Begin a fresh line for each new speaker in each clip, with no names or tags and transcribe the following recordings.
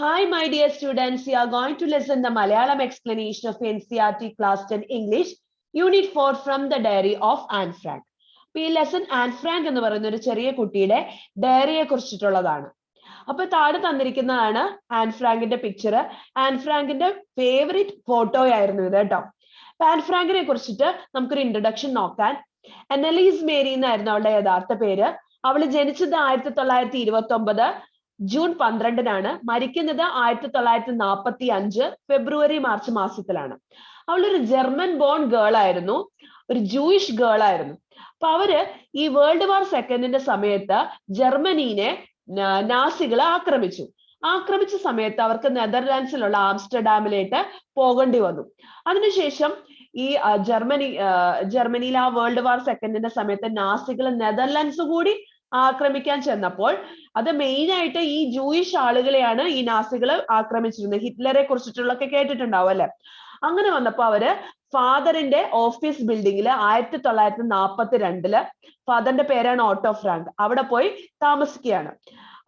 Hi, my dear students. We are going to listen the Malayalam explanation of NCERT Class 10 English, Unit 4 from the Diary of Anne Frank. ഈ lesson Anne Frank എന്ന് പറയുന്ന ഒരു ചെറിയ കുട്ടിയുടെ ഡയറിയെ കുറിച്ചിട്ടുള്ളതാണ്. അപ്പൊ താഴെ തന്നിരിക്കുന്നതാണ് ആൻ ഫ്രാങ്കിന്റെ പിക്ചർ. ആൻ ഫ്രാങ്കിന്റെ ഫേവറേറ്റ് ഫോട്ടോ ആയിരുന്നു ഇത് കേട്ടോ. ആൻ ഫ്രാങ്കിനെ കുറിച്ചിട്ട് നമുക്കൊരു ഇൻട്രൊഡക്ഷൻ നോക്കാൻ. അനലീസ് മേരി എന്നായിരുന്നു അവളുടെ യഥാർത്ഥ പേര്. അവള് ജനിച്ചത് 1929 ജൂൺ 12-നാണ്. മരിക്കുന്നത് 1945 ഫെബ്രുവരി മാർച്ച് മാസത്തിലാണ്. അവളൊരു ജർമ്മൻ ബോൺ ഗേൾ ആയിരുന്നു, ഒരു ജൂയിഷ് ഗേൾ ആയിരുന്നു. അപ്പൊ അവര് ഈ വേൾഡ് വാർ സെക്കൻഡിന്റെ സമയത്ത് ജർമ്മനീനെ നാസികൾ ആക്രമിച്ച സമയത്ത് അവർക്ക് നെതർലാൻഡ്സിലുള്ള ആംസ്റ്റർഡാമിലേക്ക് പോകേണ്ടി വന്നു. അതിനുശേഷം ഈ ജർമ്മനിയിൽ ആ വേൾഡ് വാർ സെക്കൻഡിന്റെ സമയത്ത് നാസികൾ നെതർലാൻഡ്സ് കൂടി ആക്രമിക്കാൻ ചെന്നപ്പോൾ അത് മെയിൻ ആയിട്ട് ഈ ജൂയിഷ് ആളുകളെയാണ് ഈ നാസികൾ ആക്രമിച്ചിരുന്നത്. ഹിറ്റ്ലറെ കുറിച്ചിട്ടുള്ളൊക്കെ കേട്ടിട്ടുണ്ടാവും അല്ലെ. അങ്ങനെ വന്നപ്പോ അവര് ഫാദറിന്റെ ഓഫീസ് ബിൽഡിങ്ങിൽ 1942 ഫാദറിന്റെ പേരാണ് ഓട്ടോ ഫ്രാങ്ക്, അവിടെ പോയി താമസിക്കുകയാണ്.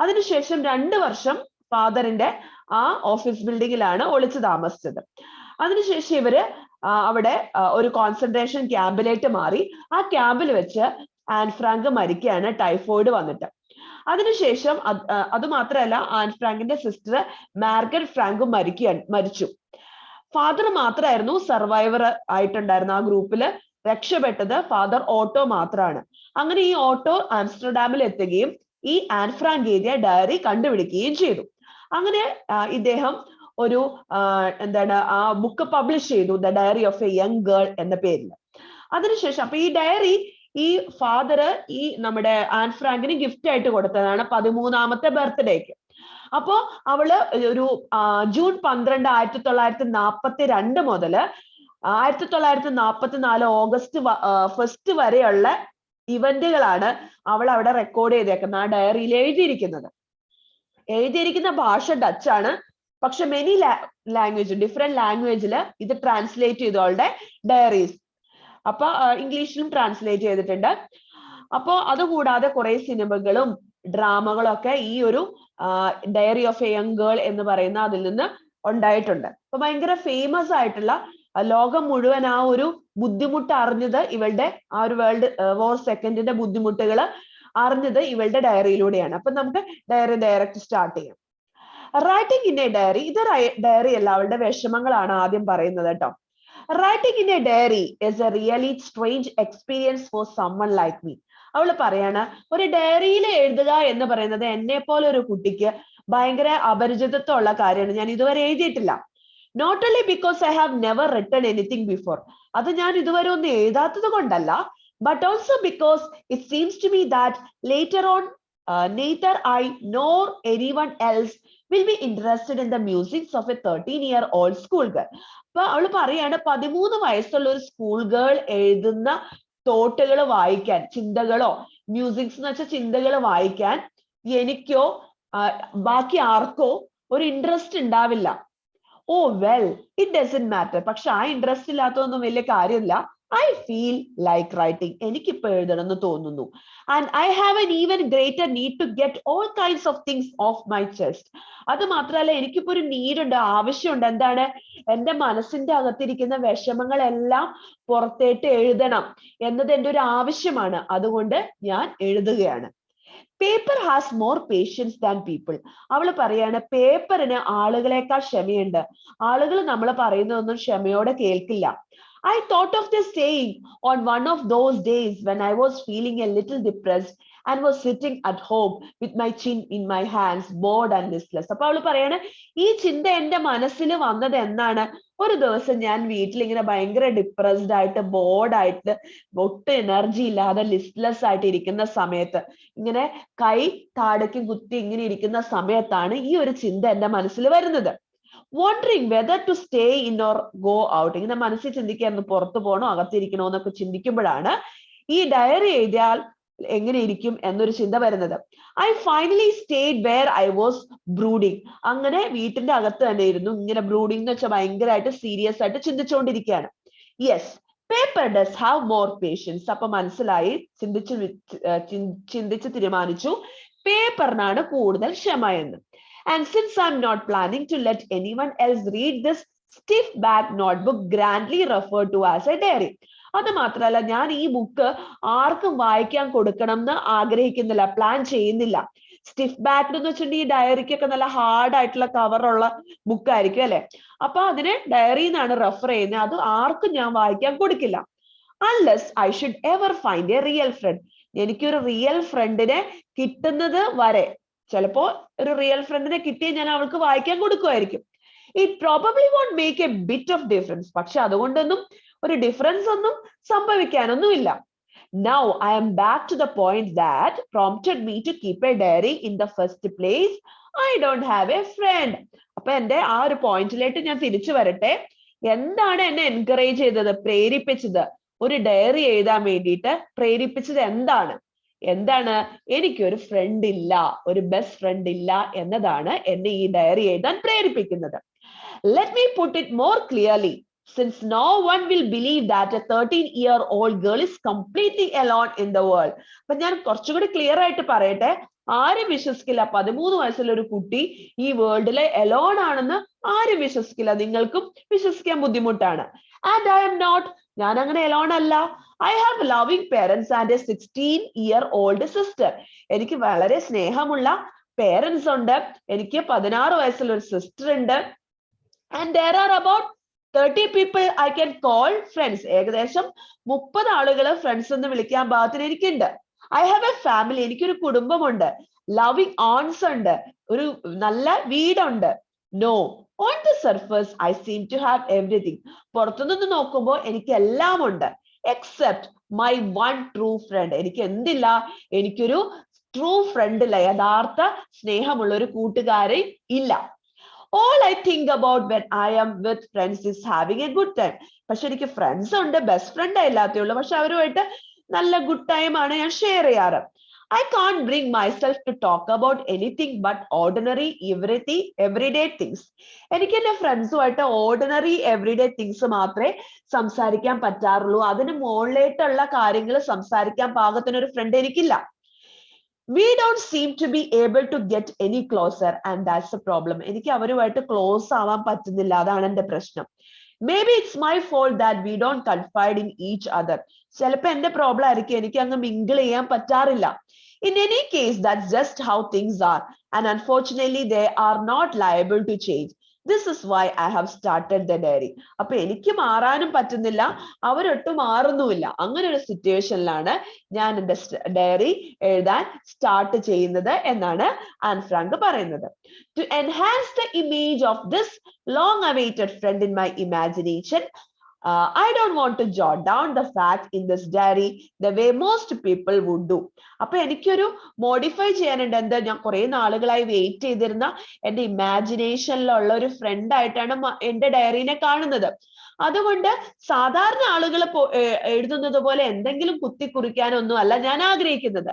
അതിനുശേഷം 2 വർഷം ഫാദറിന്റെ ആ ഓഫീസ് ബിൽഡിങ്ങിലാണ് ഒളിച്ചു താമസിച്ചത്. അതിനുശേഷം ഇവര് അവിടെ ഒരു കോൺസെൻട്രേഷൻ ക്യാമ്പിലേക്ക് മാറി. ആ ക്യാമ്പിൽ വെച്ച് ആൻ ഫ്രാങ്ക് മരിക്കുകയാണ്, ടൈഫോയിഡ് വന്നിട്ട്. അതിനുശേഷം അത് മാത്രമല്ല, ആൻ ഫ്രാങ്കിന്റെ സിസ്റ്റർ മാർഗരറ്റ് ഫ്രാങ്കും മരിച്ചു. ഫാദർ മാത്രമായിരുന്നു സർവൈവർ ആയിട്ടുണ്ടായിരുന്ന. ആ ഗ്രൂപ്പിൽ രക്ഷപ്പെട്ടത് ഫാദർ ഓട്ടോ മാത്രമാണ്. അങ്ങനെ ഈ ഓട്ടോ ആംസ്റ്റർഡാമിൽ എത്തുകയും ഈ ആൻ ഫ്രാങ്ക് എഴുതിയ ഡയറി കണ്ടുപിടിക്കുകയും ചെയ്തു. അങ്ങനെ ഇദ്ദേഹം ഒരു ആ ബുക്ക് പബ്ലിഷ് ചെയ്തു, the diary of a young girl എന്ന പേരിൽ. അതിനുശേഷം അപ്പൊ ഈ ഡയറി ഈ ഫാദർ ഈ നമ്മുടെ ആൻ ഫ്രാങ്കിന് ഗിഫ്റ്റ് ആയിട്ട് കൊടുത്തതാണ് 13ാമത്തെ ബർത്ത്ഡേക്ക്. അപ്പോ അവള് ഒരു ജൂൺ 12, 1942 മുതൽ 1944 ഓഗസ്റ്റ് 1 വരെയുള്ള ഇവന്റുകളാണ് അവൾ അവിടെ റെക്കോർഡ് ചെയ്തേക്കുന്നത്, ആ ഡയറിയിൽ എഴുതിയിരിക്കുന്ന ഭാഷ ഡച്ച് ആണ്. പക്ഷെ മെനി ഡിഫറെന്റ് ലാംഗ്വേജിൽ ഇത് ട്രാൻസ്ലേറ്റ് ചെയ്തു അവളുടെ ഡയറീസ്. അപ്പൊ ഇംഗ്ലീഷിലും ട്രാൻസ്ലേറ്റ് ചെയ്തിട്ടുണ്ട്. അപ്പോ അതുകൂടാതെ കുറെ സിനിമകളും ഡ്രാമകളും ഒക്കെ ഈ ഒരു diary of a young girl എന്ന് പറയുന്ന അതിൽ നിന്ന് ഉണ്ടായിട്ടുണ്ട്. അപ്പൊ ഭയങ്കര ഫേമസ് ആയിട്ടുള്ള, ലോകം മുഴുവൻ ആ ഒരു ബുദ്ധിമുട്ട് അറിഞ്ഞത് ഇവളുടെ ആ ഒരു വേൾഡ് വാർ സെക്കൻഡിന്റെ ബുദ്ധിമുട്ടുകൾ അറിഞ്ഞത് ഇവളുടെ ഡയറിയിലൂടെയാണ്. അപ്പൊ നമുക്ക് ഡയറി ഡയറക്റ്റ് സ്റ്റാർട്ട് ചെയ്യാം. റൈറ്റിംഗ് ഇൻ എ ഡയറി, ഇത് ഡയറി അല്ല, അവളുടെ വിഷമങ്ങളാണ് ആദ്യം പറയുന്നത് കേട്ടോ. Writing in a diary is a really strange experience for someone like me. അവള് പറയാണ്, ഒരു ഡയറിയിൽ എഴുതുക എന്ന് പറയുന്നത് എന്നെ പോലെ ഒരു കുട്ടിക്ക് ഭയങ്കര അപരിചിതത്വമുള്ള കാര്യമാണ്. ഞാൻ ഇതുവരെ എഴുതിയിട്ടില്ല. Not only because I have never written anything before, അത് ഞാൻ ഇതുവരെ ഒന്നും എഴുതാത്തത് കൊണ്ടല്ല, but also because it seems to me that later on neither I nor anyone else will be interested in the musics of a 13-year-old school girl. അപ്പൊ അവള് പറയാണ്, 13 വയസ്സുള്ള ഒരു സ്കൂൾ ഗേൾ എഴുതുന്ന തോട്ടുകൾ വായിക്കാൻ, ചിന്തകളോ മ്യൂസിക്സ് എന്ന് വെച്ചാൽ ചിന്തകൾ വായിക്കാൻ എനിക്കോ ബാക്കി ആർക്കോ ഒരു ഇൻട്രസ്റ്റ് ഉണ്ടാവില്ല. ഓ വെൽ, ഇറ്റ് ഡസന്റ് മാറ്റർ. പക്ഷെ ആ ഇൻട്രസ്റ്റ് ഇല്ലാത്തതൊന്നും വലിയ കാര്യമില്ല. I feel like writing. എനിക്കിപ്പോ എഴുതണം എന്ന് തോന്നുന്നു. And I have an even greater need to get all kinds of things off my chest. അത് മാത്രമല്ല, എനിക്കിപ്പോ ഒരു നീഡുണ്ട്, ആവശ്യമുണ്ട്. എന്താണ്? എൻ്റെ മനസ്സിന്റെ അകത്തിരിക്കുന്ന വിഷമങ്ങളെല്ലാം പുറത്തേട്ട് എഴുതണം എന്നത് എൻ്റെ ഒരു ആവശ്യമാണ്. അതുകൊണ്ട് ഞാൻ എഴുതുകയാണ്. Paper has more patience than people. അവള് പറയാണ്, പേപ്പറിന് ആളുകളെക്കാൾ ക്ഷമയുണ്ട്. ആളുകൾ നമ്മൾ പറയുന്നതൊന്നും ക്ഷമയോടെ കേൾക്കില്ല. I thought of this saying on one of those days when I was feeling a little depressed and was sitting at home with my chin in my hands, bored and listless. അപ്പൊ അവള് പറയാണ്, ഈ ചിന്ത എൻ്റെ മനസ്സിൽ വന്നത് എന്നാണ്, ഒരു ദിവസം ഞാൻ വീട്ടിൽ ഇങ്ങനെ ഭയങ്കര ഡിപ്രസ്ഡ് ആയിട്ട്, ബോർഡ് ആയിട്ട്, ഒട്ടും എനർജി ഇല്ലാതെ ലിസ്റ്റ്ലെസ് ആയിട്ട് ഇരിക്കുന്ന സമയത്ത്, ഇങ്ങനെ കൈ താടയ്ക്ക് കുത്തി ഇങ്ങനെ ഇരിക്കുന്ന സമയത്താണ് ഈ ഒരു ചിന്ത എൻ്റെ മനസ്സിൽ വരുന്നത്. wondering whether to stay in or go out. ഇങ്ങനെ മനസ്സിൽ ചിന്തിക്കായിരുന്നു, പുറത്തു പോകണോ അകത്തിരിക്കണോ എന്നൊക്കെ ചിന്തിക്കുമ്പോഴാണ് ഈ ഡയറി എഴുതിയാൽ എങ്ങനെ ഇരിക്കും എന്നൊരു ചിന്ത വരുന്നത്. I finally stayed where I was brooding. അങ്ങനെ വീട്ടിന്റെ അകത്ത് തന്നെ ഇരുന്നു, ഇങ്ങനെ ബ്രൂഡിംഗ് എന്ന് വെച്ചാൽ ഭയങ്കരമായിട്ട് സീരിയസ് ആയിട്ട് ചിന്തിച്ചുകൊണ്ടിരിക്കുകയാണ്. Yes, paper does have more patience. അപ്പൊ മനസ്സിലായി, ചിന്തിച്ച് തീരുമാനിച്ചു, പേപ്പറിനാണ് കൂടുതൽ ക്ഷമ എന്ന്. And since I'm not planning to let anyone else read this stiff back notebook grandly referred to as a diary. അത് മാത്രമല്ല, ഞാൻ ഈ ബുക്ക് ആർക്കും വായിക്കാൻ കൊടുക്കണം എന്ന് ആഗ്രഹിക്കുന്നില്ല, പ്ലാൻ ചെയ്യുന്നില്ല. സ്റ്റിഫ് ബാക്ക്ഡ് എന്ന് വെച്ചിട്ടുണ്ടെങ്കിൽ ഈ ഡയറിക്കൊക്കെ നല്ല ഹാർഡ് ആയിട്ടുള്ള കവറുള്ള ബുക്ക് ആയിരിക്കും അല്ലെ. അപ്പൊ അതിനെ ഡയറി എന്നാണ് റെഫർ ചെയ്യുന്നത്. അത് ആർക്കും ഞാൻ വായിക്കാൻ കൊടുക്കില്ല. Unless I should ever find a real friend. എനിക്കൊരു റിയൽ ഫ്രണ്ടിനെ കിട്ടുന്നത് വരെ, ചിലപ്പോ ഒരു റിയൽ ഫ്രണ്ടിനെ കിട്ടിയാൽ ഞാൻ അവൾക്ക് വായിക്കാൻ കൊടുക്കുമായിരിക്കും. It probably won't make a bit of difference. പക്ഷെ അതുകൊണ്ടൊന്നും ഒരു ഡിഫറൻസ് ഒന്നും സംഭവിക്കാനൊന്നുമില്ല. Now I am back to the point that prompted me to keep a diary in the first place. I don't have a friend. അപ്പൊ എന്റെ ആ ഒരു പോയിന്റിലേക്ക് ഞാൻ തിരിച്ചു വരട്ടെ. എന്താണ് എന്നെ എൻകറേജ് ചെയ്തത്, പ്രേരിപ്പിച്ചത്, ഒരു ഡയറി എഴുതാൻ വേണ്ടിയിട്ട് പ്രേരിപ്പിച്ചത് എന്താണ്? എനിക്കൊരു ഫ്രണ്ട് ഇല്ല, ഒരു ബെസ്റ്റ് ഫ്രണ്ട് ഇല്ല എന്നതാണ് എന്നെ ഈ ഡയറി എഴുതാൻ പ്രേരിപ്പിക്കുന്നത്. Let me put it more clearly. Since no one will believe that a 13-year-old girl is completely alone in the world. അപ്പൊ ഞാൻ കുറച്ചുകൂടി ക്ലിയർ ആയിട്ട് പറയട്ടെ, ആരും വിശ്വസിക്കില്ല 13 വയസ്സുള്ള ഒരു കുട്ടി ഈ വേൾഡിലെ എലോൺ ആണെന്ന് ആരും വിശ്വസിക്കില്ല. നിങ്ങൾക്കും വിശ്വസിക്കാൻ ബുദ്ധിമുട്ടാണ്. And I am not. ഞാൻ അങ്ങനെ എലോൺ അല്ല. I have loving parents and a 16-year-old sister. എനിക്ക് വളരെ സ്നേഹമുള്ള പേരൻസ് ഉണ്ട്. എനിക്ക് 16 വയസ്സുള്ള ഒരു സിസ്റ്റർ ഉണ്ട്. And there are about 30 people I can call friends. ഏകദേശം 30 ആളുകളെ ഫ്രണ്ട്സ് എന്ന് വിളിക്കാൻ പാകത്തിന് എനിക്കുണ്ട്. I have a family. എനിക്കൊരു കുടുംബമുണ്ട്. Loving aunts ഉണ്ട്. ഒരു നല്ല വീടുണ്ട്. No, on the surface I seem to have everything. പുറത്തുനിന്ന് നോക്കുമ്പോൾ എനിക്ക് എല്ലാം ഉണ്ട്. Except my one true friend. എനിക്ക് എന്തില്ല? എനിക്കൊരു ട്രൂ ഫ്രണ്ട് ഇല്ല, യഥാർത്ഥ സ്നേഹമുള്ള ഒരു കൂട്ടുകാരൻ ഇല്ല. All I think about when I am with friends is having a good time. പക്ഷെ എനിക്ക് ഫ്രണ്ട്സ് ഉണ്ട്, ബെസ്റ്റ് ഫ്രണ്ട് ഇല്ലാത്തേ ഉള്ളൂ. പക്ഷെ അവരുമായിട്ട് നല്ല ഗുഡ് ടൈം ആണ് ഞാൻ ഷെയർ ചെയ്യാറ്. I can't bring myself to talk about anything but ordinary everyday things. എനിക്ക് എന്റെ ഫ്രണ്ട്സുമായിട്ട് ഓർഡിനറി എവറിഡേ തിങ്സ് മാത്രമേ സംസാരിക്കാൻ പറ്റാറുള്ളൂ. അതിന് മുകളിലേട്ടുള്ള കാര്യങ്ങൾ സംസാരിക്കാൻ പാകത്തിനൊരു ഫ്രണ്ട് എനിക്കില്ല. We don't seem to be able to get any closer, and that's the problem. എനിക്ക് അവരുമായിട്ട് ക്ലോസ് ആവാൻ പറ്റുന്നില്ല, അതാണ് എന്റെ പ്രശ്നം. Maybe it's my fault that we don't confide in each other. ചിലപ്പോ എന്റെ പ്രോബ്ലം ആയിരിക്കും, എനിക്ക് അങ്ങ് മിങ്കിൾ ചെയ്യാൻ പറ്റാറില്ല. In any case, that's just how things are, and unfortunately they are not liable to change. This is why I have started the diary. അപ്പൊ എനിക്ക് മാറാനും പറ്റുന്നില്ല, അവരൊട്ടും മാറുന്നുമില്ല. അങ്ങനെ ഒരു സിറ്റുവേഷനിലാണ് ഞാൻ എന്റെ ഡയറി എഴുതാൻ സ്റ്റാർട്ട് ചെയ്യുന്നത് എന്നാണ് ആൻ ഫ്രാങ്ക് പറയുന്നത്. To enhance the image of this long awaited friend in my imagination, I don't want to jot down the fact in this diary the way most people would do. അപ്പൊ എനിക്കൊരു modify ചെയ്യാനുണ്ട്. എന്താ, ഞാൻ കുറെ നാളുകളായി wait ചെയ്തിരുന്ന എന്റെ ഇമാജിനേഷനിലുള്ള ഒരു ഫ്രണ്ട് ആയിട്ടാണ് എന്റെ ഡയറിനെ കാണുന്നത്. അതുകൊണ്ട് സാധാരണ ആളുകൾ എഴുതുന്നത് പോലെ എന്തെങ്കിലും കുത്തിക്കുറിക്കാനൊന്നും അല്ല ഞാൻ ആഗ്രഹിക്കുന്നത്.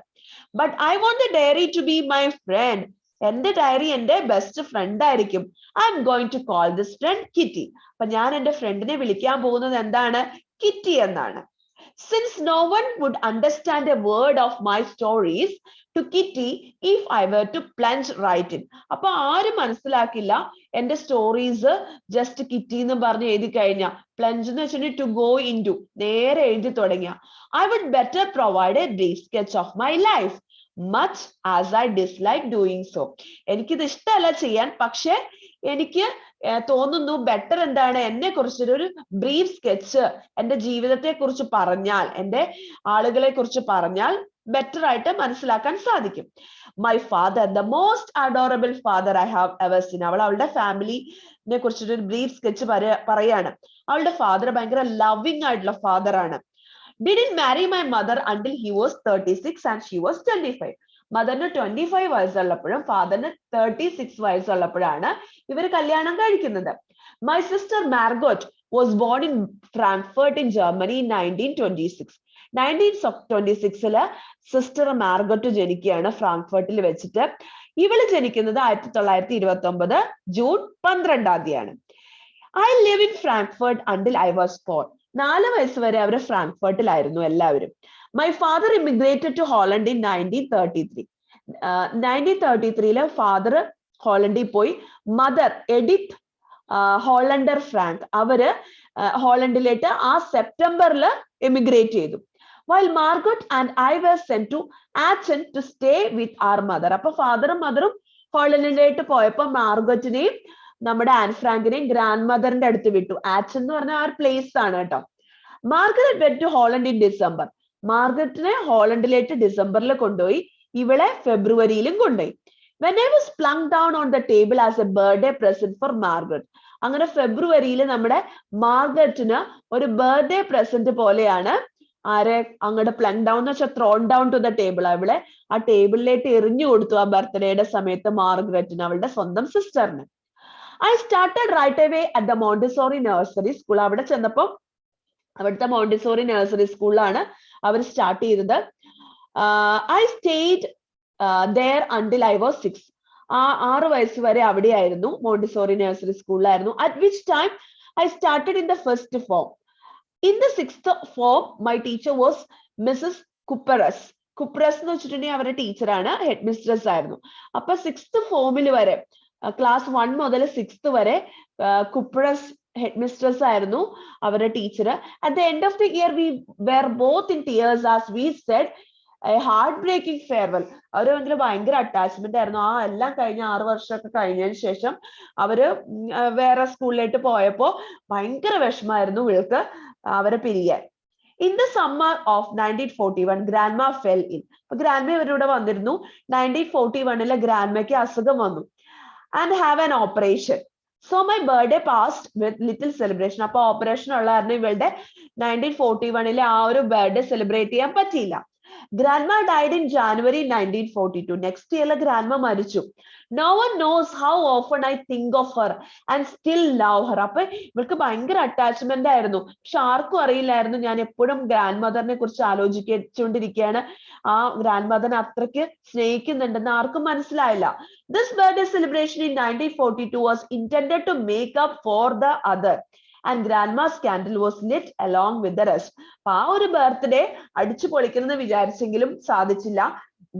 But I want the diary to be my friend. എന്റെ ഡയറി എന്റെ ബെസ്റ്റ് ഫ്രണ്ട് ആയിരിക്കും. I am going to call this friend Kitty. അപ്പൊ ഞാൻ എന്റെ ഫ്രണ്ടിനെ വിളിക്കാൻ പോകുന്നത് എന്താണ്? കിറ്റി എന്നാണ്. Since no one would understand a word of my stories to Kitty if I were to plunge right in. അപ്പൊ ആരും മനസ്സിലാക്കില്ല എന്റെ സ്റ്റോറീസ് ജസ്റ്റ് കിറ്റി എന്ന് പറഞ്ഞ് എഴുതി കഴിഞ്ഞാൽ. പ്ലഞ്ച് എന്ന് വെച്ചിട്ടുണ്ടെങ്കിൽ ടു ഗോ ഇൻ ടു, നേരെ എഴുതി തുടങ്ങിയ. I would better provide a brief sketch of my life, much as I dislike doing so. എനിക്കിത് ഇഷ്ടമല്ല ചെയ്യാൻ, പക്ഷെ എനിക്ക് തോന്നുന്നു ബെറ്റർ എന്താണ്, എന്നെ കുറിച്ചൊരു ബ്രീഫ് സ്കെച്ച്, എന്റെ ജീവിതത്തെ കുറിച്ച് പറഞ്ഞാൽ, എന്റെ ആളുകളെ കുറിച്ച് പറഞ്ഞാൽ ബെറ്റർ ആയിട്ട് മനസ്സിലാക്കാൻ സാധിക്കും. My father, the most adorable father I have ever seen. അവളുടെ ഫാമിലിനെ കുറിച്ചൊരു ബ്രീഫ് സ്കെച്ച് പറയാണ്. അവളുടെ ഫാദർ ഭയങ്കര ലവിങ് ആയിട്ടുള്ള ഫാദർ ആണ്. Didn't marry my mother until he was 36 and she was 25. മദറിന് 25 വയസ്സുള്ളപ്പോഴും ഫാദറിന് 36 വയസ്സുള്ളപ്പോഴാണ് ഇവർ കല്യാണം കഴിക്കുന്നത്. My sister Margot was born in Frankfurt in Germany in 1926. 1926 sister Margot ജനിക്കുകയാണ് ഫ്രാങ്ക്ഫർട്ടിൽ വെച്ചിട്ട്. ഇവള് ജനിക്കുന്നത് 1929 June 12 I live in Frankfurt until I was 4. 4 വയസ്സ് വരെ അവർ ഫ്രാങ്ക്ഫർട്ടിലായിരുന്നു എല്ലാവരും. My father immigrated to Holland in 1933. 1933 father ഹോളണ്ടിൽ പോയി. മദർ എഡിത്ത് ഹോളണ്ടർ ഫ്രാങ്ക് അവര് ഹോളണ്ടിലേക്ക് ആ സെപ്റ്റംബറിൽ എമിഗ്രേറ്റ് ചെയ്തു. While Margaret and I were sent to Ncert to stay with our mother. അപ്പൊ ഫാദറും മദറും ഹോളണ്ടിലേക്ക് പോയപ്പോ മാർഗറ്റിനെയും നമ്മുടെ ആൻ ഫ്രാങ്കിനെയും ഗ്രാൻഡ് മദറിന്റെ അടുത്ത് വിട്ടു. ആച്ചൻ എന്ന് പറഞ്ഞ ആ ഒരു പ്ലേസ് ആണ് കേട്ടോ. Margaret went to Holland in December. മാർഗരറ്റിനെ ഹോളണ്ടിലേക്ക് ഡിസംബറിൽ കൊണ്ടുപോയി, ഇവളെ ഫെബ്രുവരിയിലും കൊണ്ടുപോയി. When I was flung down on the table as a birthday present for Margaret. അങ്ങനെ ഫെബ്രുവരിയിൽ നമ്മുടെ മാർഗരറ്റിന് ഒരു ബർത്ത്ഡേ പ്രസന്റ് പോലെയാണ് ആരെ അങ്ങോട്ട് പ്ലങ് ഡൗൺ എന്ന് വെച്ചാൽ thrown down to the table, അവളെ ആ ടേബിളിലേക്ക് എറിഞ്ഞു കൊടുത്തു ആ ബർത്ത്ഡേയുടെ സമയത്ത് മാർഗരറ്റിന്, അവളുടെ സ്വന്തം സിസ്റ്ററിന്. I started right away at the Montessori nursery school. അവിടെ ചെന്നപ്പോ അവിടുത്തെ മോണ്ടിസോറി നഴ്സറി സ്കൂളിലാണ് അവർ സ്റ്റാർട്ട് ചെയ്തത്. I stayed there until I was 6. 6 വയസ്സ് വരെ അവിടെയായിരുന്നു, മോണ്ടിസോറി നഴ്സറി സ്കൂളിലായിരുന്നു. At which time I started in the first form. In the 6th form, my teacher was Mrs. Kuperas. Cuprous എന്ന് വെച്ചിട്ടുണ്ടെങ്കിൽ അവരുടെ ടീച്ചറാണ്, ഹെഡ് മിസ്ട്രസ് ആയിരുന്നു. അപ്പൊ 6th ഫോമിൽ വരെ, ക്ലാസ് 1 മുതൽ 6th വരെ കുപ്രസ് ഹെഡ് മിസ്ട്രസ് ആയിരുന്നു അവരുടെ teacher. At the end of the year, we were both in tears as we said a heartbreaking farewell. അവര് ഭയങ്കര അറ്റാച്ച്മെന്റ് ആയിരുന്നു. ആ എല്ലാം കഴിഞ്ഞ 6 വർഷമൊക്കെ കഴിഞ്ഞതിന് ശേഷം അവര് വേറെ സ്കൂളിലേക്ക് പോയപ്പോ ഭയങ്കര വിഷമായിരുന്നു ഇവൾക്ക് അവരെ പിരിയാൻ. In the summer of 1941, grandma fell ill. അപ്പൊ ഗ്രാൻഡ്മ ഇവരുടെ വന്നിരുന്നു. 1941 ഗ്രാൻഡ്മയ്ക്ക് അസുഖം വന്നു and have an operation. So my birthday passed with little celebration. അപ്പൊ ഓപ്പറേഷൻ ഉള്ള കാരണം ഇവളുടെ 1941 ആ ഒരു ബർത്ത്ഡേ സെലിബ്രേറ്റ് ചെയ്യാൻ പറ്റിയില്ല. Grandma died in January 1942. Next year grandma marichu. No one knows how often I think of her and still love her. അപ്പൊ ഇവൾക്ക് ഭയങ്കര അറ്റാച്ച്മെന്റ് ആയിരുന്നു. പക്ഷെ ആർക്കും അറിയില്ലായിരുന്നു ഞാൻ എപ്പോഴും ഗ്രാൻഡ് മദറിനെ കുറിച്ച് ആലോചിച്ചുകൊണ്ടിരിക്കുകയാണ്, ആ ഗ്രാൻഡ് മദറിനെ അത്രയ്ക്ക് സ്നേഹിക്കുന്നുണ്ടെന്ന് ആർക്കും മനസ്സിലായില്ല. This birthday celebration in 1942 was intended to make up for the other. And grandma's candle was lit along with the rest. അപ്പൊ ആ ഒരു ബർത്ത്ഡേ അടിച്ചു പൊളിക്കണമെന്ന് വിചാരിച്ചെങ്കിലും സാധിച്ചില്ല.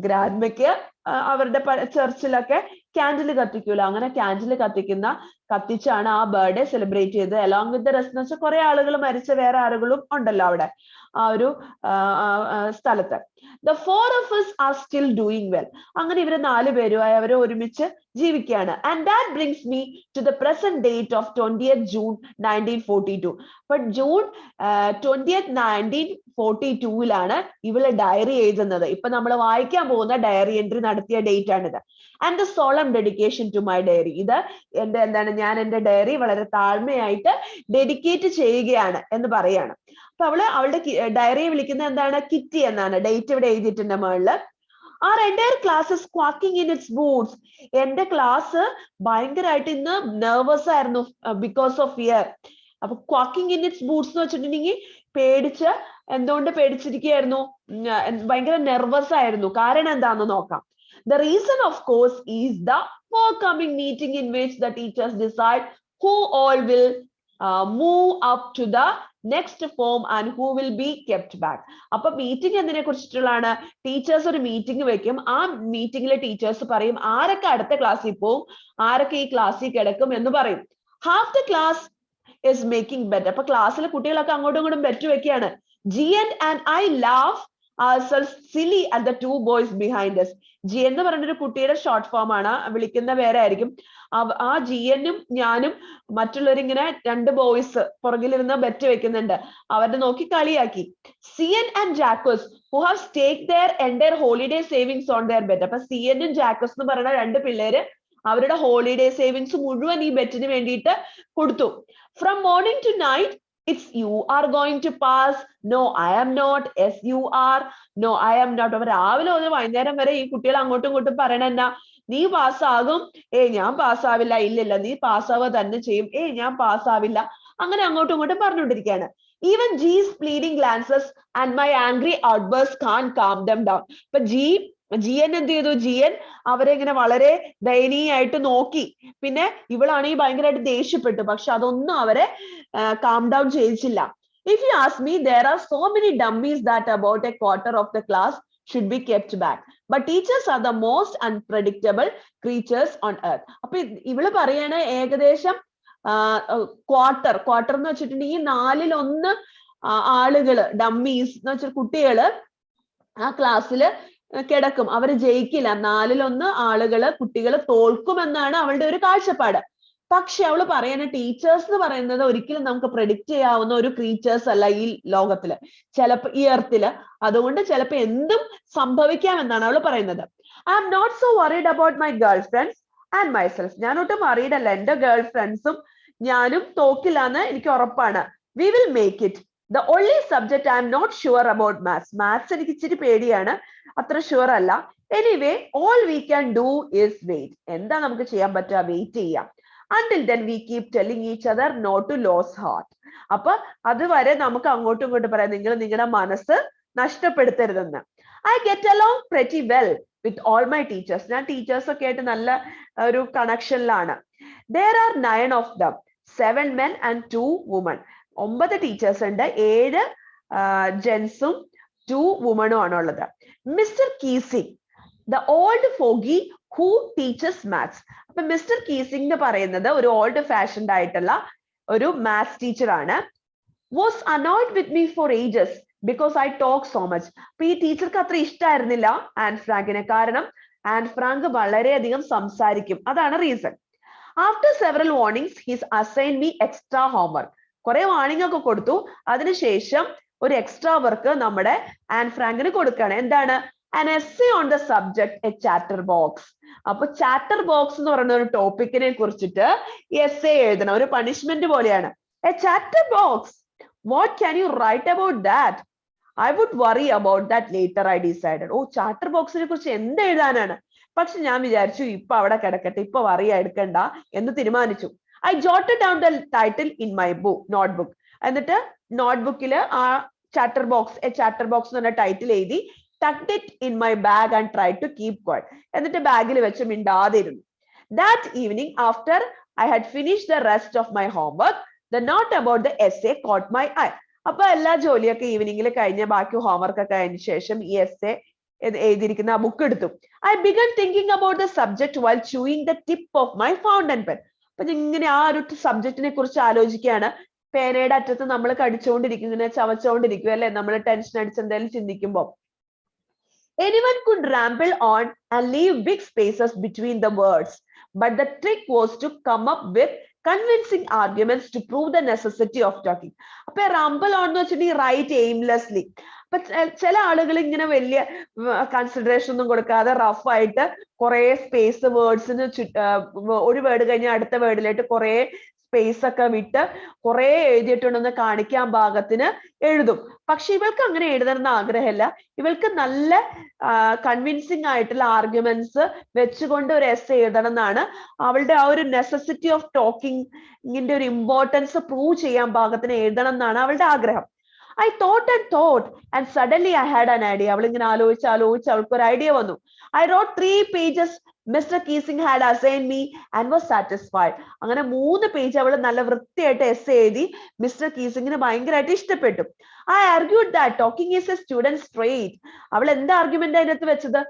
ഗ്രാൻഡ്മയ്ക്ക് അവരുടെ ചർച്ചിലൊക്കെ ക്യാൻഡിൽ കത്തിക്കൂല, അങ്ങനെ ക്യാൻഡിൽ കത്തിച്ചാണ് ആ ബർത്ത്ഡേ സെലിബ്രേറ്റ് ചെയ്തത്. അലോങ് വിത്ത് ദ റെസ്റ്റ് എന്ന് വെച്ചാൽ കുറെ ആളുകൾ മരിച്ച വേറെ ആളുകളും ഉണ്ടല്ലോ അവിടെ ആ ഒരു സ്ഥലത്ത്. The 4 of us are still doing well. അങ്ങനെ ഇവര് 4 പേരുമായി അവര് ഒരുമിച്ച് ജീവിക്കുകയാണ്. And that brings me to the present date of 20th June 1942. But June 20th 1942 ഇവള് ഡയറി എഴുതുന്നത്. ഇപ്പൊ നമ്മൾ വായിക്കാൻ പോകുന്ന ഡയറി എൻട്രി നടത്തിയ ഡേറ്റ് ആണിത്. And the solemn dedication to my diary. ഇത് ഞാൻ എന്റെ ഡയറി വളരെ താഴ്മയായിട്ട് ഡെഡിക്കേറ്റ് ചെയ്യുകയാണ് എന്ന് പറയാണ്. അപ്പൊ അവളുടെ ഡയറിയെ വിളിക്കുന്നത് എന്താണ്? കിറ്റി എന്നാണ്. ഡേറ്റ് ഇവിടെ എഴുതിയിട്ടുണ്ട് മുകളില്. Our entire class is squawking in its boots. എന്റെ ക്ലാസ് ഭയങ്കരമായിട്ട് ഇന്ന് നെർവസ് ആയിരുന്നു ബിക്കോസ് ഓഫ് ഫിയർ. അപ്പൊ ക്വാക്കിംഗ് ഇൻ ഇറ്റ്സ് ബൂട്ട്സ് എന്ന് വെച്ചിട്ടുണ്ടെങ്കിൽ പേടിച്ച്, എന്തുകൊണ്ട് പേടിച്ചിരിക്കുകയായിരുന്നു? ഭയങ്കര നെർവസ് ആയിരുന്നു. കാരണം എന്താണെന്ന് നോക്കാം. The reason, of course, is the forthcoming meeting in which the teachers decide who all will move up to the next form and who will be kept back. അപ്പൊ മീറ്റിംഗ് എന്തിനെ കുറിച്ചിട്ടുള്ളതാണ്? ടീച്ചേഴ്സ് ഒരു meeting വെക്കും. ആ മീറ്റിംഗിലെ teachers പറയും ആരൊക്കെ അടുത്ത ക്ലാസ്സിൽ പോവും, ആരൊക്കെ ഈ ക്ലാസ്സിൽ കിടക്കും എന്ന് പറയും. Half the class is making bet. അപ്പൊ ക്ലാസ്സിലെ കുട്ടികളൊക്കെ അങ്ങോട്ടും ഇങ്ങോട്ടും ബെറ്റ് വെക്കുകയാണ്. Ncert and I laugh ourselves silly at the 2 boys behind us. G എന്ന് പറഞ്ഞൊരു കുട്ടിയുടെ ഷോർട്ട് ഫോം ആണ്, വിളിക്കുന്ന പേരെ ആയിരിക്കും. ആ ജിയനും ഞാനും മറ്റുള്ളവരിങ്ങനെ 2 ബോയ്സ് പുറകിലിരുന്ന് ബെറ്റ് വെക്കുന്നുണ്ട്. അവരുടെ നോക്കി കളിയാക്കി. Zion and Jacques who have staked their entire holiday savings on their bet. അപ്പൊ സിയനും ജാക്കോസ് എന്ന് പറയുന്ന 2 പിള്ളേര് അവരുടെ ഹോളിഡേ സേവിങ്സ് മുഴുവൻ ഈ ബെറ്റിന് വേണ്ടിയിട്ട് കൊടുത്തു. From morning to night, it's you are going to pass. No, I am not. Yes, you are. No, I am not. അവർ രാവിലെ മുതൽ വൈകുന്നേരം വരെ ഈ കുട്ടികൾ അങ്ങോട്ടും ഇങ്ങോട്ടും പറയണെന്നാ, നീ പാസ്സാകും, ഞാൻ പാസ്സാവില്ല, ഇല്ലില്ല നീ പാസ്സാവുക തന്നെ ചെയ്യും, ഞാൻ പാസ്സാവില്ല, അങ്ങനെ അങ്ങോട്ടും ഇങ്ങോട്ടും പറഞ്ഞുകൊണ്ടിരിക്കുകയാണ്. Even G's pleading glances and my angry outbursts can't calm them down. അപ്പൊ ജിയൻ എന്ത് ചെയ്തു? ജിയൻ അവരെ ഇങ്ങനെ വളരെ ദയനീയമായിട്ട് നോക്കി. പിന്നെ ഇവളാണെങ്കിൽ ഭയങ്കരമായിട്ട് ദേഷ്യപ്പെട്ടു. പക്ഷെ അതൊന്നും അവരെ കാം ഡൗൺ ചെയ്യിച്ചില്ല. If you ask me, there are so many dummies that about a quarter of the class should be kept back. but teachers are the most unpredictable creatures on earth. അപ്പൊ ഇവള് പറയാണ് ഏകദേശം quarter എന്ന് വെച്ചിട്ടുണ്ടെങ്കിൽ 1/4 ആളുകള് dummies എന്ന് വെച്ചാൽ കുട്ടികള് ആ ക്ലാസ്സിൽ കിടക്കും, അവർ ജയിക്കില്ല, 1/4 ആളുകള് കുട്ടികള് തോൽക്കുമെന്നാണ് അവളുടെ ഒരു കാഴ്ചപ്പാട്. പക്ഷെ അവള് പറയുന്ന ടീച്ചേഴ്സ് എന്ന് പറയുന്നത് ഒരിക്കലും നമുക്ക് പ്രെഡിക്റ്റ് ചെയ്യാവുന്ന ഒരു ക്രീച്ചേഴ്സ് അല്ല ഈ ലോകത്തില്, ചിലപ്പോ ഈ എർത്തില്. അതുകൊണ്ട് ചിലപ്പോ എന്തും സംഭവിക്കാമെന്നാണ് അവള് പറയുന്നത്. I am not so worried about my girl friends and myself. ഞാൻ ഒട്ടും വറീഡ് അല്ല, എന്റെ ഗേൾ ഫ്രണ്ട്സും ഞാനും തോക്കില്ലാന്ന് എനിക്ക് ഉറപ്പാണ്. We will make it. The only subject I am not sure about maths. Maths എനിക്ക് ഇച്ചിരി പേടിയാണ്, അത്ര ഷുവർ അല്ല. Anyway, all we can do is wait. എന്താ നമുക്ക് ചെയ്യാൻ പറ്റുക? വെയിറ്റ് ചെയ്യാം. Until then we keep telling each other not to lose heart. അപ്പൊ അതുവരെ നമുക്ക് അങ്ങോട്ടും ഇങ്ങോട്ടും പറയാം, നിങ്ങൾ നിങ്ങളുടെ മനസ്സ് നഷ്ടപ്പെടുത്തരുതെന്ന്. I get along pretty well with all my teachers. ഞാൻ ടീച്ചേഴ്സ് ഒക്കെ ആയിട്ട് നല്ല ഒരു കണക്ഷനിലാണ്. There are 9 of them, 7 men and 2 women. 9 teachers ഉണ്ട്, 7 ജെൻസും 2 വുമണും ആണുള്ളത്. Mister Keesing, the old fogey who teaches maths. അപ്പൊ മിസ്റ്റർ കീസിംഗ് എന്ന് പറയുന്നത് ഒരു ഓൾഡ് ഫാഷൻഡ് ആയിട്ടുള്ള ഒരു മാത്സ് ടീച്ചർ ആണ്. Was annoyed with me for ages because I talk so much. അപ്പൊ ഈ ടീച്ചർക്ക് അത്ര ഇഷ്ടമായിരുന്നില്ല ആൻ ഫ്രാങ്കിനെ, കാരണം ആൻ ഫ്രാങ്ക് വളരെയധികം സംസാരിക്കും, അതാണ് reason. After several warnings he's assign me extra homework. കുറെ വാണിംഗ് ഒക്കെ കൊടുത്തു, അതിനുശേഷം ഒരു എക്സ്ട്രാ വർക്ക് നമ്മുടെ ആൻ ഫ്രാങ്കിന് കൊടുക്കുകയാണ്. എന്താണ്? an essay on the subject a chatter box. അപ്പൊ ചാറ്റർ ബോക്സ് എന്ന് പറയുന്ന ഒരു ടോപ്പിക്കിനെ കുറിച്ചിട്ട് എസ്സേ എഴുതണം, ഒരു പണിഷ്മെന്റ് പോലെയാണ്. a chatter box, what can you write about that? I would worry about that later, I decided. ഓ, ചാറ്റർ ബോക്സിനെ കുറിച്ച് എന്ത് എഴുതാനാണ്? പക്ഷെ ഞാൻ വിചാരിച്ചു ഇപ്പൊ അവിടെ കിടക്കട്ടെ, ഇപ്പൊ വറി എടുക്കണ്ട എന്ന് തീരുമാനിച്ചു. I jotted down the title in my notebook. എന്നിട്ട് നോട്ട്ബുക്കില് ആ ചാറ്റർ ബോക്സ് എന്ന് പറഞ്ഞ ടൈറ്റിൽ എഴുതി, tucked it in my bag and tried to keep quiet. എന്നിട്ട് ബാഗിൽ വെച്ച് മിണ്ടാതെ ഇരുന്നു. That evening, after I had finished the rest of my homework, the note about the essay caught my eye. അപ്പൊ എല്ലാ ജോലിയൊക്കെ ഈവനിങ്ങിൽ കഴിഞ്ഞ ബാക്കി ഹോംവർക്ക് ഒക്കെ കഴിഞ്ഞ ശേഷം ഈ എസ്സേ എഴുതിയിരിക്കുന്ന ആ ബുക്ക് എടുത്തു. I began thinking about the subject while chewing the tip of my fountain pen. അപ്പൊ ഇങ്ങനെ ആ ഒരു സബ്ജക്റ്റിനെ കുറിച്ച് ആലോചിക്കുകയാണ്. പേനയുടെ അറ്റത്ത് നമ്മൾ കടിച്ചുകൊണ്ടിരിക്കും, ഇങ്ങനെ ചവച്ചുകൊണ്ടിരിക്കും അല്ലെ, നമ്മൾ ടെൻഷൻ അടിച്ച് എന്തെങ്കിലും ചിന്തിക്കുമ്പോൾ. Anyone could ramble on and leave big spaces between the words, but the trick was to come up with convincing arguments to prove the necessity of talking. അപ്പൊ ramble on എന്ന് വെച്ചിട്ടുണ്ടെങ്കിൽ write aimlessly. അപ്പൊ ചില ആളുകൾ ഇങ്ങനെ വലിയ consideration ഒന്നും കൊടുക്കാതെ റഫ് ആയിട്ട് കുറെ സ്പേസ് വേർഡ്സിന് ഒരു വേർഡ് കഴിഞ്ഞാൽ അടുത്ത വേർഡിലായിട്ട് കുറെ സ്പേസ് ഒക്കെ വിട്ട് കുറെ എഴുതിയിട്ടുണ്ടെന്ന് കാണിക്കാൻ പാകത്തിന് എഴുതും. പക്ഷെ ഇവൾക്ക് അങ്ങനെ എഴുതണമെന്ന് ആഗ്രഹമില്ല. ഇവൾക്ക് നല്ല കൺവിൻസിങ് ആയിട്ടുള്ള ആർഗ്യുമെന്റ്സ് വെച്ചുകൊണ്ട് ഒരു എസ്സേ എഴുതണം എന്നാണ് അവളുടെ ആ ഒരു നെസസിറ്റി ഓഫ് ടോക്കിങ്ങിന്റെ ഒരു ഇമ്പോർട്ടൻസ് പ്രൂവ് ചെയ്യാൻ പാകത്തിന് എഴുതണം എന്നാണ് അവളുടെ ആഗ്രഹം. I thought and suddenly I had an idea. അവൾ ഇങ്ങനെ ആലോചിച്ച് അവൾക്ക് ഒരു ഐഡിയ വന്നു. I wrote 3 pages Mr. Keesing had assigned me and was satisfied. അങ്ങനെ 3 പേജ് അവൾ നല്ല വൃത്തിയായിട്ട് എസ്സേ എഴുതി. മിസ്റ്റർ കീസിങ്ങിന് ഭയങ്കരമായിട്ട് ഇഷ്ടപ്പെട്ടു. I argued that talking is a student's trait. അവൾ എന്താ ആർഗ്യുമെന്റ് അതിനകത്ത് വെച്ചത്?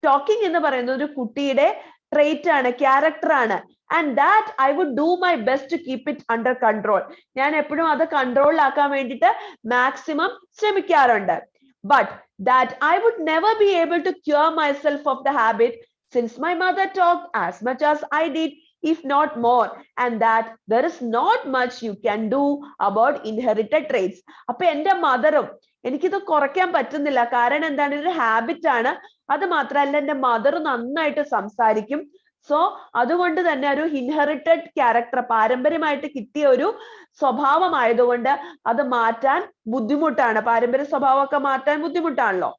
ടോക്കിംഗ് എന്ന് പറയുന്നത് ഒരു കുട്ടിയുടെ ട്രേറ്റ് ആണ്, ക്യാരക്ടർ ആണ്. And that I would do my best to keep it under control. ഞാൻ എപ്പോഴും അത് കൺട്രോളിലാക്കാൻ വേണ്ടിയിട്ട് മാക്സിമം ശ്രമിക്കാറുണ്ട്. But that I would never be able to cure myself of the habit since my mother talked as much as I did, if not more, and that there is not much you can do about inherited traits. അപ്പൊ എന്റെ മദറും എനിക്കിത് കുറയ്ക്കാൻ പറ്റുന്നില്ല. കാരണം എന്താണ്? ഇതൊരു habit ആണ്. അത് മാത്രമല്ല എന്റെ മദർ നന്നായിട്ട് സംസാരിക്കും. സോ അതുകൊണ്ട് തന്നെ ഒരു ഇൻഹെറിറ്റഡ് ക്യാരക്ടർ, പാരമ്പര്യമായിട്ട് കിട്ടിയ ഒരു സ്വഭാവമായതുകൊണ്ട് അത് മാറ്റാൻ ബുദ്ധിമുട്ടാണ്. പാരമ്പര്യ സ്വഭാവമൊക്കെ മാറ്റാൻ ബുദ്ധിമുട്ടാണല്ലോ.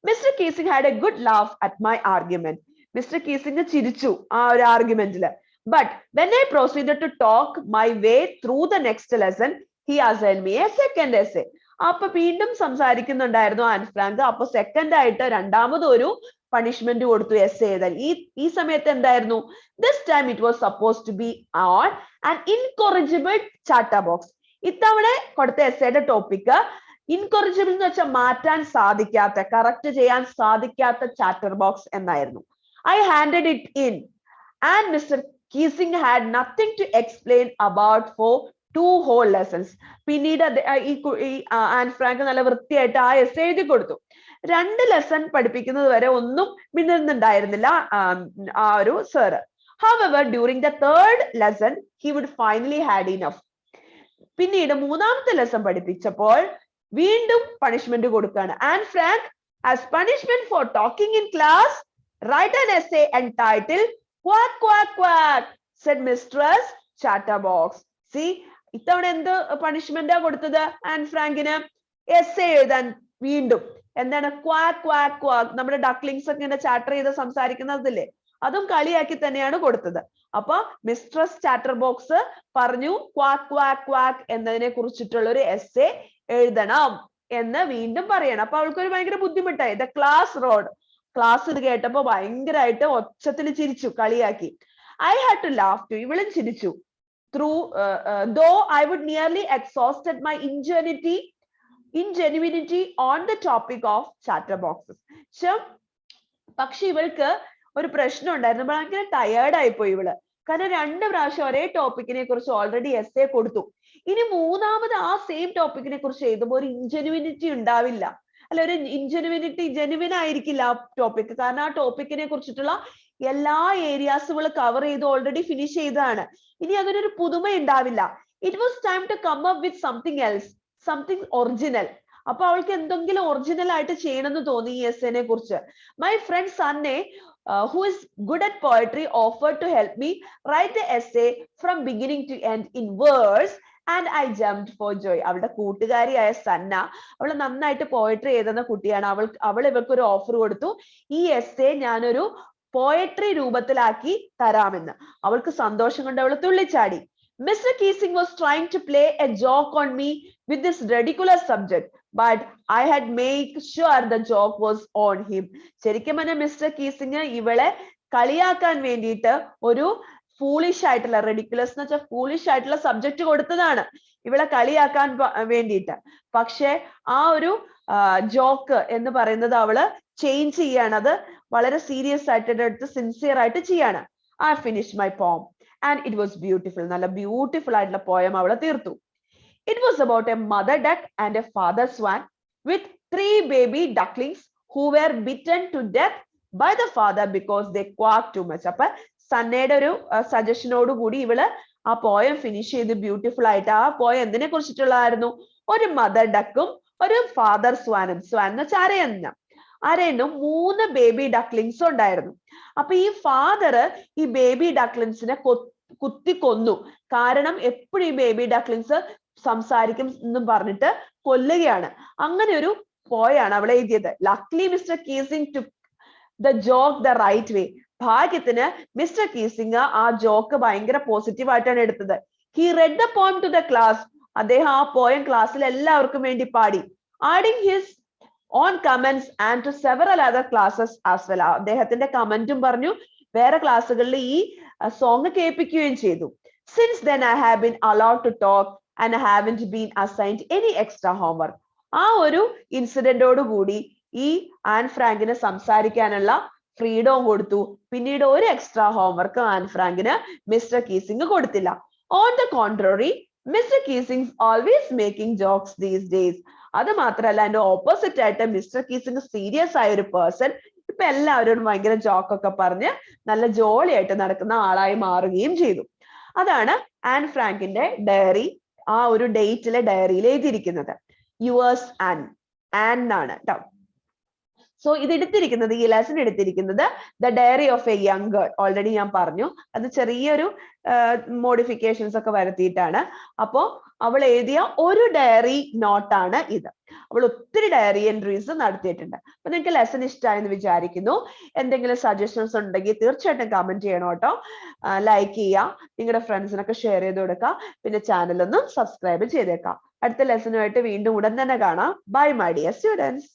Mister Keesing had a good laugh at my argument. Mister Keesing ചിരിച്ചു ആ ഒരു ആർഗ്യുമെന്റില്. But when I proceeded to talk my way through the next lesson, he assigned me a second essay. അപ്പൊ വീണ്ടും സംസാരിക്കുന്നുണ്ടായിരുന്നു ആൻ ഫ്രാങ്ക്. അപ്പൊ second ആയിട്ട് രണ്ടാമത് ഒരു punishment കൊടുത്തു എസ്സേ എഴുതാൻ. ഈ സമയത്ത് എന്തായിരുന്നു? This time it was suppose to be on an incorrigible chatterbox. ഇത്തവണ കൊടുത്ത എസ്സേയുടെ ടോപ്പിക് ഇൻകൊറിജിബിൾ എന്ന് വെച്ചാൽ മാറ്റാൻ സാധിക്കാത്ത, കറക്റ്റ് ചെയ്യാൻ സാധിക്കാത്ത ചാറ്റർ ബോക്സ് എന്നായിരുന്നു. I handed it in and Mr. Keesing had nothing to explain about for 2 whole lessons. പിന്നീട് ആൻ ഫ്രാങ്ക് നല്ല വൃത്തിയായിട്ട് ആ എസ്സേ എഴുതി കൊടുത്തു. 2 ലെസൺ പഠിപ്പിക്കുന്നത് വരെ ഒന്നും മിണ്ടുന്നുണ്ടായിരുന്നില്ല ആ ഒരു sir. However, during the 3rd lesson, he would finally had enough. പിന്നീട് 3ാമത്തെ ലെസൺ പഠിപ്പിച്ചപ്പോൾ വീണ്ടും പണിഷ്മെന്റ് കൊടുക്കുകയാണ്. An Frank, as punishment for talking in class, write an essay entitled Quack Quack Quack, said Mistress Chatterbox. See, ഇത്തവണ എന്ത് പണിഷ്മെന്റാ കൊടുത്തത് an ഫ്രാങ്കിന്? Essay എഴുതാൻ. വീണ്ടും എന്താണ്? Quack quack quack. നമ്മുടെ ഡക്ലിങ്സ് ഒക്കെ ഇങ്ങനെ ചാറ്റർ ചെയ്ത് സംസാരിക്കുന്നതില്ലേ, അതും കളിയാക്കി തന്നെയാണ് കൊടുത്തത്. അപ്പൊ മിസ്ട്രസ് ചാറ്റർ ബോക്സ് പറഞ്ഞു ക്വാക്ക് ക്വാക്ക് ക്വാക്ക് എന്നതിനെ കുറിച്ചിട്ടുള്ള ഒരു എസ്സേ എഴുതണം എന്ന് വീണ്ടും പറയണം. അപ്പൊ അവൾക്കൊരു ഭയങ്കര ബുദ്ധിമുട്ടായി. The class road. ക്ലാസ് ഇത് കേട്ടപ്പോ ഭയങ്കരമായിട്ട് ഒച്ചത്തിൽ ചിരിച്ചു, കളിയാക്കി. I had to laugh too. ഇവളും ചിരിച്ചു. Though I would nearly exhausted my ingenuity on the topic of chatterboxes. പക്ഷെ ഇവൾക്ക് ഒരു പ്രശ്നം ഉണ്ടായിരുന്നു. ഭയങ്കര ടയേർഡ് ആയിപ്പോയി ഇവള്. കാരണം 2 പ്രാവശ്യം ഒരേ ടോപ്പിക്കിനെ കുറിച്ച് ഓൾറെഡി എസ്സേ കൊടുത്തു. ഇനി 3ാമത് ആ സെയിം ടോപ്പിക്കിനെ കുറിച്ച് എഴുതുമ്പോൾ ഒരു ഇൻജെനുവിനിറ്റി ഉണ്ടാവില്ല. അല്ല, ഒരു ജെനുവിൻ ആയിരിക്കില്ല ആ ടോപ്പിക്. കാരണം ആ ടോപ്പിക്കിനെ കുറിച്ചിട്ടുള്ള എല്ലാ ഏരിയാസുകൾ കവർ ചെയ്ത് ഓൾറെഡി ഫിനിഷ് ചെയ്തതാണ്. ഇനി അതിനൊരു പുതുമ ഉണ്ടാവില്ല. It was time to come up with something else, something original. അപ്പൊ അവൾക്ക് എന്തെങ്കിലും ഒറിജിനൽ ആയിട്ട് ചെയ്യണമെന്ന് തോന്നി ഈ എസ്സേനെ കുറിച്ച്. My friend Sanne, who is good at poetry, offered to help me write the essay from beginning to end in verse, and I jumped for joy. അവളുടെ കൂട്ടുകാരിയായ സന്ന, അവൾ നന്നായിട്ട് പോയട്രി എഴുതുന്ന കുട്ടിയാണ്. അവൾ ഇവൾക്ക് ഒരു ഓഫർ കൊടുത്തു, ഈ എസ്സേ ഞാനൊരു പോയട്രി രൂപത്തിലാക്കി തരാമെന്ന്. അവൾക്ക് സന്തോഷം കൊണ്ട് അവൾ തുള്ളിച്ചാടി. Mr. Keesing was trying to play a joke on me with this ridiculous subject, but I had made sure the joke was on him. ശരിക്കും പറഞ്ഞാൽ മിസ്റ്റർ കീസിംഗ് ഇവളെ കളിയാക്കാൻ വേണ്ടിയിട്ട് ഒരു ഫൂളിഷ് ആയിട്ടുള്ള, റെഡിക്കുലസ് എന്ന് വെച്ചാൽ ഫൂളിഷ് ആയിട്ടുള്ള സബ്ജക്ട് കൊടുത്തതാണ് ഇവളെ കളിയാക്കാൻ വേണ്ടിയിട്ട്. പക്ഷെ ആ ഒരു ജോക്ക് എന്ന് പറയുന്നത് അവള് ചേഞ്ച് ചെയ്യാണ്. അത് വളരെ സീരിയസ് ആയിട്ട് എടുത്ത് സിൻസിയർ ആയിട്ട് ചെയ്യാണ്. I finished my poem and it was beautiful. നല്ല ബ്യൂട്ടിഫുൾ ആയിട്ടുള്ള പോയം അവള് തീർത്തു. It was about a mother duck and a father swan with 3 baby ducklings who were bitten to death by the father because they quacked too much. അപ്പൊ സന്നയുടെ ഒരു സജഷനോട് കൂടി ഇവള് ആ poem finish ചെയ്ത് ബ്യൂട്ടിഫുൾ ആയിട്ട്. ആ പോയം എന്തിനെ കുറിച്ചിട്ടുള്ളതായിരുന്നു? ഒരു മദർ ഡക്കും ഒരു ഫാദർ സ്വാനും. സ്വാൻ എന്ന് വെച്ചാൽ അരയനും 3 ബേബി ഡക്ലിങ്സും ഉണ്ടായിരുന്നു. അപ്പൊ ഈ ഫാദർ ഈ ബേബി ഡക്ലിങ്സിനെ കുത്തി കൊന്നു. കാരണം എപ്പോഴും ഈ ബേബി ഡക്ലിങ്സ് സംസാരിക്കും എന്നും പറഞ്ഞിട്ട് കൊല്ലുകയാണ്. അങ്ങനെ ഒരു പോയാണ് അവൾ എഴുതിയത്. Luckily Mister Keesing took the joke the right way. ഭാഗ്യത്തിന് മിസ്റ്റർ കീസിംഗ് ആ ജോക്ക് ഭയങ്കര പോസിറ്റീവ് ആയിട്ടാണ് എടുത്തത്. He read the poem to the class. അദ്ദേഹം ആ പോയം ക്ലാസ്സിൽ എല്ലാവർക്കും വേണ്ടി പാടി. Adding his own comments and to several other classes as well. അദ്ദേഹത്തിന്റെ കമന്റും പറഞ്ഞു, വേറെ ക്ലാസ്സുകളിൽ ഈ സോങ് കേൾപ്പിക്കുകയും ചെയ്തു. Since then I have been allowed to talk and I haven't been assigned any extra homework. ആ ഒരു ഇൻസിഡന്റോട് കൂടി ഈ ആൻ ഫ്രാങ്കിന് സംസാരിക്കാനുള്ള ഫ്രീഡം കൊടുത്തു. പിന്നീട് ഒരു എക്സ്ട്രാ ഹോംവർക്ക് ആൻ ഫ്രാങ്കിന് മിസ്റ്റർ കീസിംഗ് കൊടുത്തില്ല. On the contrary, mister Keesing always making jokes these days. അത് മാത്രമല്ല, അതിന്റെ ഓപ്പോസിറ്റ് ആയിട്ട് മിസ്റ്റർ കീസിംഗ് സീരിയസ് ആയ ഒരു പേഴ്സൺ ഇപ്പൊ എല്ലാവരോടും ഭയങ്കര ജോക്കൊക്കെ പറഞ്ഞ് നല്ല ജോളിയായിട്ട് നടക്കുന്ന ആളായി മാറുകയും ചെയ്തു. അതാണ് ആൻ ഫ്രാങ്കിന്റെ ഡയറി ആ ഒരു ഡേറ്റിലെ ഡയറിയിൽ എഴുതിയിരിക്കുന്നത്. യുവേഴ്സ് ആൻ എന്നാണ് കേട്ടോ. സോ ഇത് എടുത്തിരിക്കുന്നത്, ഈ ലെസൺ എടുത്തിരിക്കുന്നത് the diary of a young girl. Already ഞാൻ പറഞ്ഞു, അത് ചെറിയൊരു മോഡിഫിക്കേഷൻസ് ഒക്കെ വരുത്തിയിട്ടാണ്. അപ്പോ അവൾ എഴുതിയ ഒരു ഡയറി നോട്ടാണ് ഇത്. അവൾ ഒത്തിരി ഡയറി എൻട്രീസ് നടത്തിയിട്ടുണ്ട്. അപ്പൊ നിങ്ങൾക്ക് ലെസൺ ഇഷ്ടമായെന്ന് വിചാരിക്കുന്നു. എന്തെങ്കിലും സജഷൻസ് ഉണ്ടെങ്കിൽ തീർച്ചയായിട്ടും കമന്റ് ചെയ്യണം കേട്ടോ. ലൈക്ക് ചെയ്യുക, നിങ്ങളുടെ ഫ്രണ്ട്സിനൊക്കെ ഷെയർ ചെയ്ത് കൊടുക്കുക. പിന്നെ ചാനൽ ഒന്ന് സബ്സ്ക്രൈബ് ചെയ്തേക്കാം. അടുത്ത ലെസണുമായിട്ട് വീണ്ടും ഉടൻ തന്നെ കാണാം. Bye my dear students.